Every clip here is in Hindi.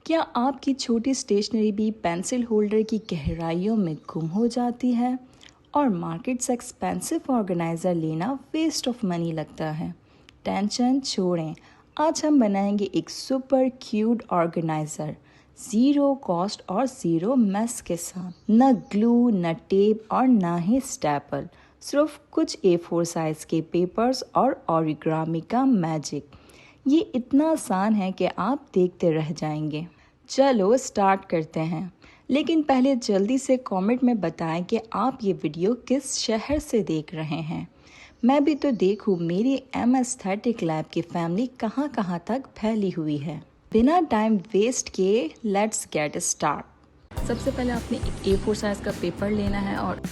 क्या आपकी छोटी स्टेशनरी भी पेंसिल होल्डर की गहराइयों में गुम हो जाती है और मार्केट से एक्सपेंसिव ऑर्गेनाइज़र लेना वेस्ट ऑफ मनी लगता है? टेंशन छोड़ें, आज हम बनाएंगे एक super cute organiser zero cost और ज़ीरो मेस के साथ। न ग्लू, न टेप और ना ही स्टेपल, सिर्फ कुछ A4 साइज़ के पेपर्स और ओरिगामी का मैजिक। ये इतना आसान है कि आप देखते रह जाएंगे। चलो स्टार्ट करते हैं, लेकिन पहले जल्दी से कमेंट में बताएं कि आप ये वीडियो किस शहर से देख रहे हैं। मैं भी तो देखूं मेरी एम एस्थेटिक लैब की फैमिली कहाँ कहाँ तक फैली हुई है। बिना टाइम वेस्ट किए लेट्स गेट स्टार्ट। सबसे पहले आपने एक A4 साइज़ का पेपर लेना है और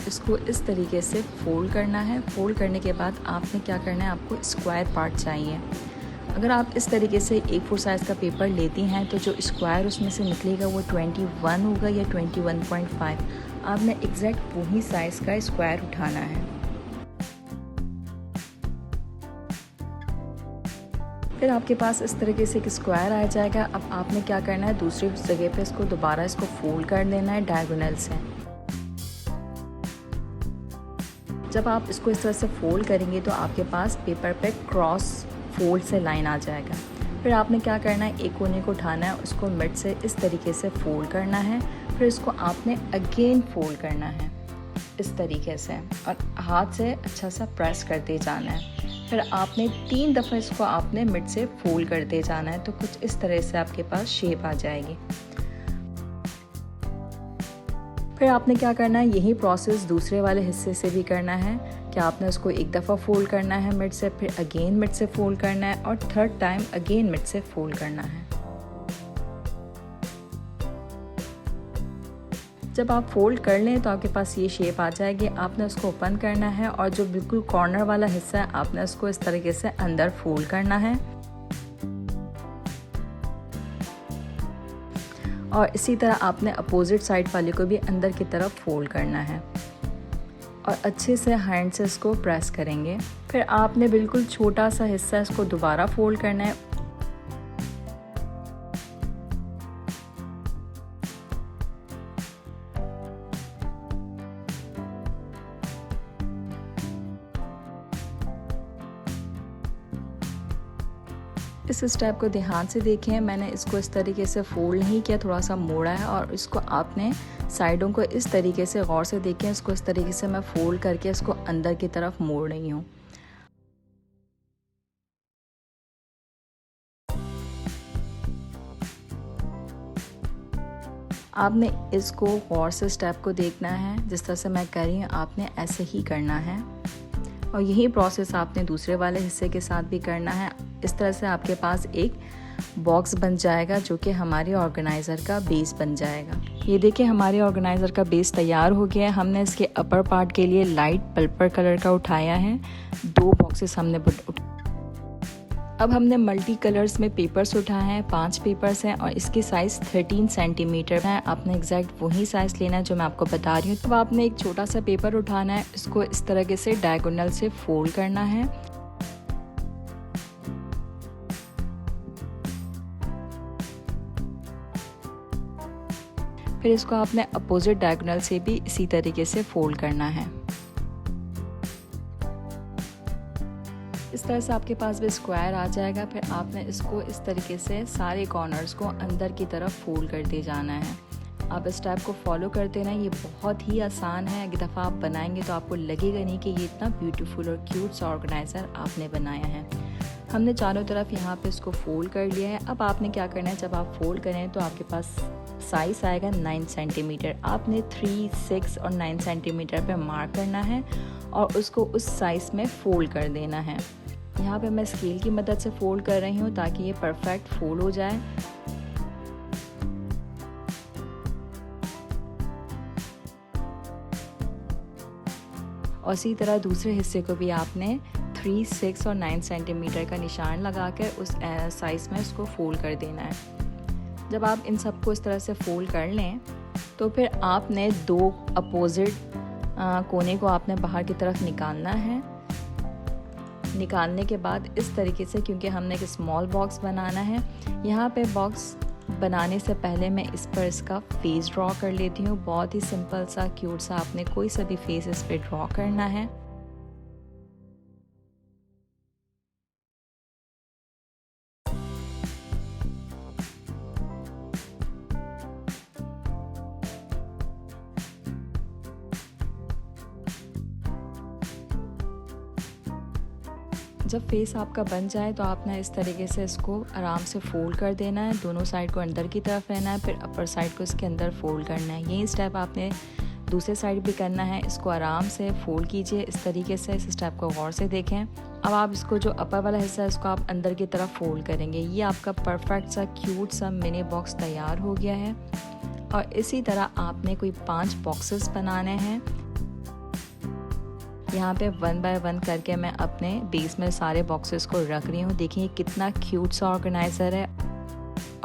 इसको इस तरीके से फोल्ड करना है। फोल्ड करने के बाद आपने क्या करना है, आपको स्क्वायर पार्ट चाहिए। अगर आप इस तरीके से A4 साइज़ का पेपर लेती हैं तो जो स्क्वायर उसमें से निकलेगा वो 21 होगा या 21.5। आपने एग्जैक्ट वही साइज़ का स्क्वायर उठाना है। फिर आपके पास इस तरीके से एक स्क्वायर आ जाएगा। अब आपने क्या करना है, दूसरी जगह पे इसको दोबारा फोल्ड कर देना है डायगोनल से। जब आप इसको इस तरह से फोल्ड करेंगे तो आपके पास पेपर पे क्रॉस फोल्ड से लाइन आ जाएगा। फिर आपने क्या करना है, एक कोने को उठाना है, उसको मिड से इस तरीके से फोल्ड करना है। फिर इसको आपने अगेन फोल्ड करना है इस तरीके से और हाथ से अच्छा सा प्रेस करते जाना है। फिर आपने 3 दफ़ा इसको आपने मिड से फोल्ड करते जाना है तो कुछ इस तरह से आपके पास शेप आ जाएगी। फिर आपने क्या करना है, यही प्रोसेस दूसरे वाले हिस्से से भी करना है कि आपने उसको एक दफ़ा फोल्ड करना है मिड से, फिर अगेन मिड से फोल्ड करना है और थर्ड टाइम अगेन मिड से फोल्ड करना है। जब आप फोल्ड कर लें तो आपके पास ये शेप आ जाएगी। आपने उसको ओपन करना है और जो बिल्कुल कॉर्नर वाला हिस्सा है आपने उसको इस तरीके से अंदर फोल्ड करना है और इसी तरह आपने अपोजिट साइड वाले को भी अंदर की तरफ फोल्ड करना है और अच्छे से हैंड से इसको प्रेस करेंगे। फिर आपने बिल्कुल छोटा सा हिस्सा इसको दोबारा फोल्ड करना है। इस स्टेप को ध्यान से देखें, मैंने इसको इस तरीके से फोल्ड नहीं किया, थोड़ा सा मोड़ा है और इसको आपने साइडों को इस तरीके से गौर से देखें। इसको इस तरीके से मैं फोल्ड करके इसको अंदर की तरफ मोड़ रही हूँ। आपने इसको गौर से स्टेप को देखना है, जिस तरह से मैं कर रही हूँ आपने ऐसे ही करना है और यही प्रोसेस आपने दूसरे वाले हिस्से के साथ भी करना है। इस तरह से आपके पास एक बॉक्स बन जाएगा जो कि हमारे ऑर्गेनाइज़र का बेस बन जाएगा। ये देखिए हमारे ऑर्गेनाइज़र का बेस तैयार हो गया है। हमने इसके अपर पार्ट के लिए लाइट पर्पल कलर का उठाया है। 2 बॉक्सेस हमने अब हमने मल्टी कलर्स में पेपर्स उठाए हैं। 5 पेपर्स हैं और इसकी साइज़ 13 सेंटीमीटर है। आपने एग्जैक्ट वही साइज़ लेना है जो मैं आपको बता रही हूँ। तो आपने एक छोटा सा पेपर उठाना है, इसको इस तरीके से डायगोनल से फोल्ड करना है फिर इसको आपने अपोजिट डायगोनल से भी इसी तरीके से फोल्ड करना है। इस तरह से आपके पास भी स्क्वायर आ जाएगा। फिर आपने इसको इस तरीके से सारे कॉर्नर्स को अंदर की तरफ फोल्ड करते जाना है। आप इस स्टेप को फॉलो करते रहें, ये बहुत ही आसान है। एक दफ़ा आप बनाएंगे तो आपको लगेगा नहीं कि ये इतना ब्यूटीफुल और क्यूट सा ऑर्गेनाइज़र आपने बनाया है। हमने चारों तरफ यहाँ पे इसको फोल्ड कर लिया है। अब आपने क्या करना है, जब आप फोल्ड करें तो आपके पास साइज़ आएगा 9 सेंटीमीटर। आपने 3, 6 और 9 सेंटीमीटर पे मार्क करना है और उसको उस साइज़ में फोल्ड कर देना है। यहाँ पे मैं स्केल की मदद से फोल्ड कर रही हूँ ताकि ये परफेक्ट फोल्ड हो जाए। और इसी तरह दूसरे हिस्से को भी आपने 3, 6 और 9 सेंटीमीटर का निशान लगाकर उस साइज़ में इसको फोल्ड कर देना है। जब आप इन सबको इस तरह से फोल्ड कर लें तो फिर आपने 2 अपोजिट कोने को आपने बाहर की तरफ निकालना है निकालने के बाद इस तरीके से, क्योंकि हमने एक स्मॉल बॉक्स बनाना है, यहाँ पे बॉक्स बनाने से पहले मैं इस पर इसका फेस ड्रॉ कर लेती हूँ। बहुत ही सिंपल सा क्यूट सा आपने कोई सा भी फेस इस पर ड्रॉ करना है। जब फेस आपका बन जाए तो आपने इस तरीके से इसको आराम से फोल्ड कर देना है। दोनों साइड को अंदर की तरफ रहना है, फिर अपर साइड को इसके अंदर फोल्ड करना है। यही स्टेप आपने दूसरे साइड भी करना है। इसको आराम से फोल्ड कीजिए इस तरीके से। इस स्टेप को गौर से देखें। अब आप इसको जो अपर वाला हिस्सा है इसको आप अंदर की तरफ फोल्ड करेंगे। ये आपका परफेक्ट सा क्यूट सा मिनी बॉक्स तैयार हो गया है। और इसी तरह आपने कोई 5 बॉक्सेस बनाने हैं। यहाँ पे 1 बाय 1 करके मैं अपने बेस में सारे बॉक्सेस को रख रही हूँ। देखिए कितना क्यूट सा ऑर्गेनाइज़र है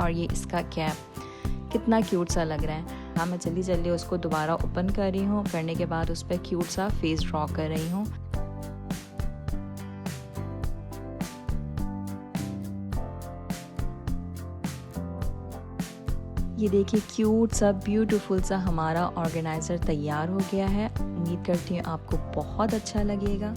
और ये इसका कैप कितना क्यूट सा लग रहा है। हाँ, मैं जल्दी जल्दी उसको दोबारा ओपन कर रही हूँ। करने के बाद उस पर क्यूट सा फेस ड्रॉ कर रही हूँ। ये देखिए क्यूट सा ब्यूटीफुल सा हमारा ऑर्गेनाइज़र तैयार हो गया है। उम्मीद करती हूँ आपको बहुत अच्छा लगेगा।